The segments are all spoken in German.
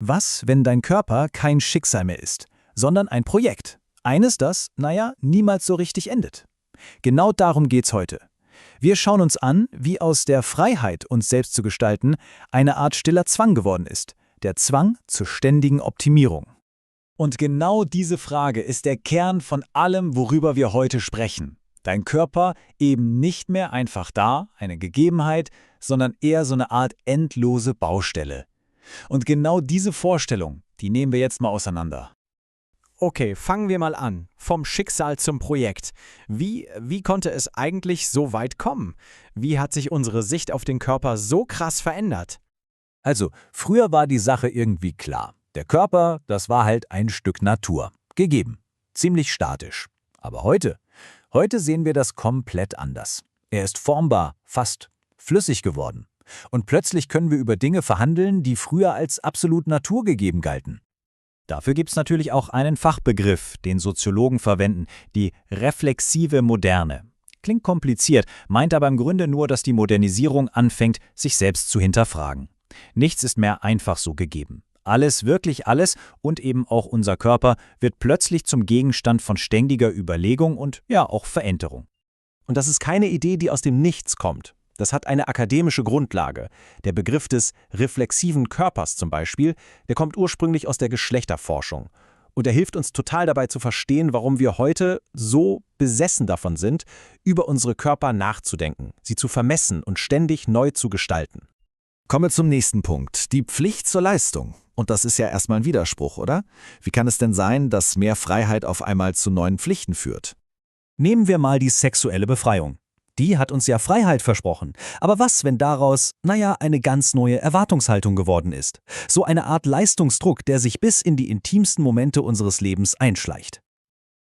Was, wenn dein Körper kein Schicksal mehr ist, sondern ein Projekt? Eines, das, niemals so richtig endet. Genau darum geht's heute. Wir schauen uns an, wie aus der Freiheit, uns selbst zu gestalten, eine Art stiller Zwang geworden ist. Der Zwang zur ständigen Optimierung. Und genau diese Frage ist der Kern von allem, worüber wir heute sprechen. Dein Körper eben nicht mehr einfach da, eine Gegebenheit, sondern eher so eine Art endlose Baustelle. Und genau diese Vorstellung, die nehmen wir jetzt mal auseinander. Okay, fangen wir mal an. Vom Schicksal zum Projekt. Wie konnte es eigentlich so weit kommen? Wie hat sich unsere Sicht auf den Körper so krass verändert? Also, früher war die Sache irgendwie klar. Der Körper, das war halt ein Stück Natur. Gegeben. Ziemlich statisch. Aber heute sehen wir das komplett anders. Er ist formbar, fast flüssig geworden. Und plötzlich können wir über Dinge verhandeln, die früher als absolut naturgegeben galten. Dafür gibt es natürlich auch einen Fachbegriff, den Soziologen verwenden, die reflexive Moderne. Klingt kompliziert, meint aber im Grunde nur, dass die Modernisierung anfängt, sich selbst zu hinterfragen. Nichts ist mehr einfach so gegeben. Alles, wirklich alles und eben auch unser Körper wird plötzlich zum Gegenstand von ständiger Überlegung und auch Veränderung. Und das ist keine Idee, die aus dem Nichts kommt. Das hat eine akademische Grundlage. Der Begriff des reflexiven Körpers zum Beispiel, der kommt ursprünglich aus der Geschlechterforschung. Und er hilft uns total dabei zu verstehen, warum wir heute so besessen davon sind, über unsere Körper nachzudenken, sie zu vermessen und ständig neu zu gestalten. Kommen wir zum nächsten Punkt, die Pflicht zur Leistung. Und das ist ja erstmal ein Widerspruch, oder? Wie kann es denn sein, dass mehr Freiheit auf einmal zu neuen Pflichten führt? Nehmen wir mal die sexuelle Befreiung. Die hat uns ja Freiheit versprochen. Aber was, wenn daraus, eine ganz neue Erwartungshaltung geworden ist? So eine Art Leistungsdruck, der sich bis in die intimsten Momente unseres Lebens einschleicht.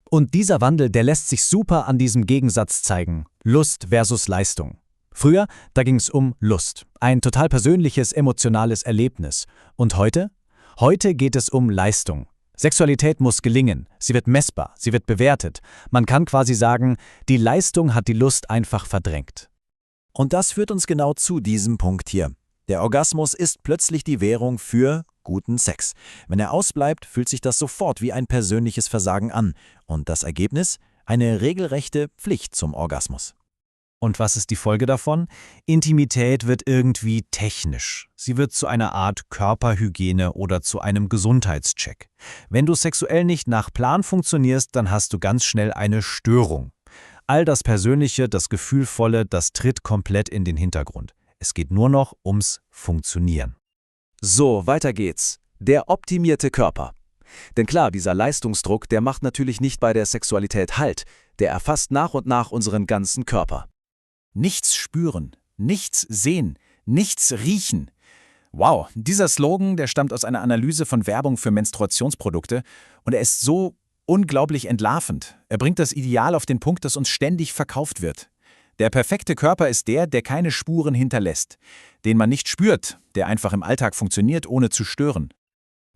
Und dieser Wandel, der lässt sich super an diesem Gegensatz zeigen. Lust versus Leistung. Früher, da ging es um Lust. Ein total persönliches, emotionales Erlebnis. Und heute? Heute geht es um Leistung. Sexualität muss gelingen, sie wird messbar, sie wird bewertet. Man kann quasi sagen, die Leistung hat die Lust einfach verdrängt. Und das führt uns genau zu diesem Punkt hier. Der Orgasmus ist plötzlich die Währung für guten Sex. Wenn er ausbleibt, fühlt sich das sofort wie ein persönliches Versagen an. Und das Ergebnis? Eine regelrechte Pflicht zum Orgasmus. Und was ist die Folge davon? Intimität wird irgendwie technisch. Sie wird zu einer Art Körperhygiene oder zu einem Gesundheitscheck. Wenn du sexuell nicht nach Plan funktionierst, dann hast du ganz schnell eine Störung. All das Persönliche, das Gefühlvolle, das tritt komplett in den Hintergrund. Es geht nur noch ums Funktionieren. So, weiter geht's. Der optimierte Körper. Denn klar, dieser Leistungsdruck, der macht natürlich nicht bei der Sexualität Halt. Der erfasst nach und nach unseren ganzen Körper. Nichts spüren, nichts sehen, nichts riechen. Wow, dieser Slogan, der stammt aus einer Analyse von Werbung für Menstruationsprodukte und er ist so unglaublich entlarvend. Er bringt das Ideal auf den Punkt, das uns ständig verkauft wird. Der perfekte Körper ist der keine Spuren hinterlässt, den man nicht spürt, der einfach im Alltag funktioniert, ohne zu stören.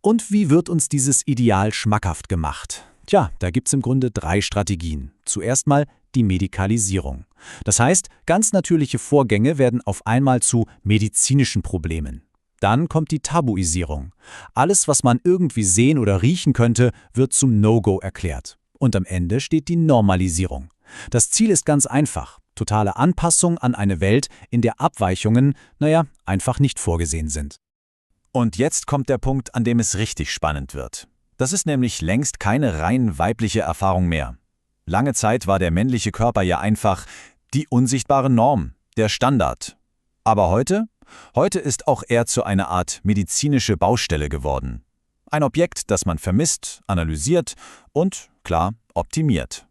Und wie wird uns dieses Ideal schmackhaft gemacht? Tja, da gibt's im Grunde 3 Strategien. Zuerst mal die Medikalisierung. Das heißt, ganz natürliche Vorgänge werden auf einmal zu medizinischen Problemen. Dann kommt die Tabuisierung. Alles, was man irgendwie sehen oder riechen könnte, wird zum No-Go erklärt. Und am Ende steht die Normalisierung. Das Ziel ist ganz einfach. Totale Anpassung an eine Welt, in der Abweichungen, einfach nicht vorgesehen sind. Und jetzt kommt der Punkt, an dem es richtig spannend wird. Das ist nämlich längst keine rein weibliche Erfahrung mehr. Lange Zeit war der männliche Körper ja einfach die unsichtbare Norm, der Standard. Aber heute ist auch er zu einer Art medizinische Baustelle geworden. Ein Objekt, das man vermisst, analysiert und, klar, optimiert.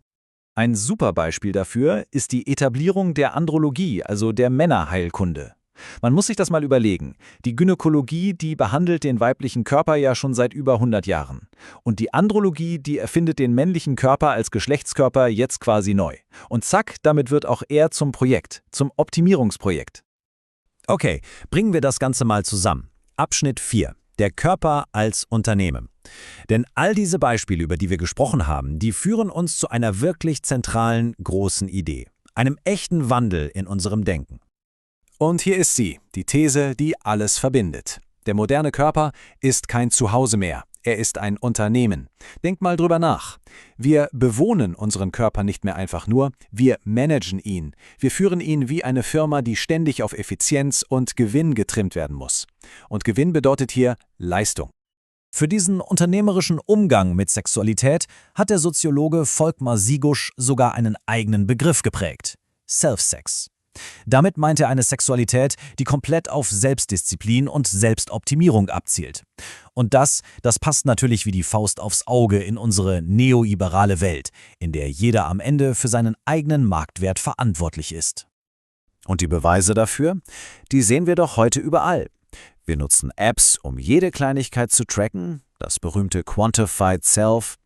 Ein super Beispiel dafür ist die Etablierung der Andrologie, also der Männerheilkunde. Man muss sich das mal überlegen. Die Gynäkologie, die behandelt den weiblichen Körper ja schon seit über 100 Jahren. Und die Andrologie, die erfindet den männlichen Körper als Geschlechtskörper jetzt quasi neu. Und zack, damit wird auch er zum Projekt, zum Optimierungsprojekt. Okay, bringen wir das Ganze mal zusammen. Abschnitt 4. Der Körper als Unternehmen. Denn all diese Beispiele, über die wir gesprochen haben, die führen uns zu einer wirklich zentralen, großen Idee. Einem echten Wandel in unserem Denken. Und hier ist sie, die These, die alles verbindet. Der moderne Körper ist kein Zuhause mehr. Er ist ein Unternehmen. Denkt mal drüber nach. Wir bewohnen unseren Körper nicht mehr einfach nur, wir managen ihn. Wir führen ihn wie eine Firma, die ständig auf Effizienz und Gewinn getrimmt werden muss. Und Gewinn bedeutet hier Leistung. Für diesen unternehmerischen Umgang mit Sexualität hat der Soziologe Volkmar Sigusch sogar einen eigenen Begriff geprägt: Self-Sex. Damit meint er eine Sexualität, die komplett auf Selbstdisziplin und Selbstoptimierung abzielt. Und das passt natürlich wie die Faust aufs Auge in unsere neoliberale Welt, in der jeder am Ende für seinen eigenen Marktwert verantwortlich ist. Und die Beweise dafür? Die sehen wir doch heute überall. Wir nutzen Apps, um jede Kleinigkeit zu tracken, das berühmte Quantified Self.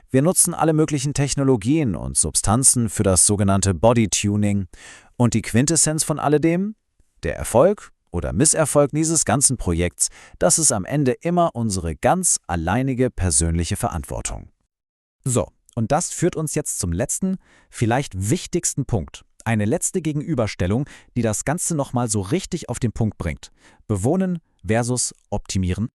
Wir nutzen alle möglichen Technologien und Substanzen für das sogenannte Bodytuning. Und die Quintessenz von alledem? Der Erfolg oder Misserfolg dieses ganzen Projekts, das ist am Ende immer unsere ganz alleinige persönliche Verantwortung. So, und das führt uns jetzt zum letzten, vielleicht wichtigsten Punkt. Eine letzte Gegenüberstellung, die das Ganze nochmal so richtig auf den Punkt bringt. Bewohnen versus optimieren.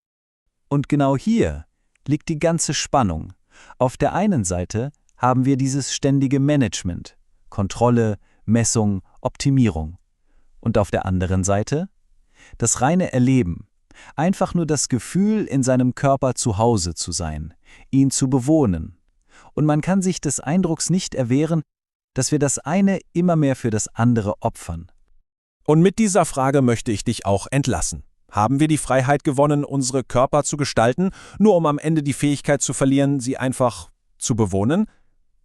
Und genau hier liegt die ganze Spannung. Auf der einen Seite haben wir dieses ständige Management, Kontrolle, Messung, Optimierung. Und auf der anderen Seite das reine Erleben, einfach nur das Gefühl, in seinem Körper zu Hause zu sein, ihn zu bewohnen. Und man kann sich des Eindrucks nicht erwehren, dass wir das eine immer mehr für das andere opfern. Und mit dieser Frage möchte ich dich auch entlassen. Haben wir die Freiheit gewonnen, unsere Körper zu gestalten, nur um am Ende die Fähigkeit zu verlieren, sie einfach zu bewohnen?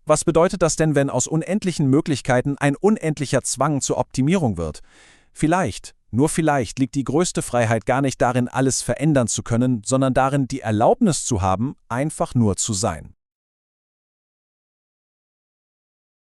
Was bedeutet das denn, wenn aus unendlichen Möglichkeiten ein unendlicher Zwang zur Optimierung wird? Vielleicht, nur vielleicht, liegt die größte Freiheit gar nicht darin, alles verändern zu können, sondern darin, die Erlaubnis zu haben, einfach nur zu sein.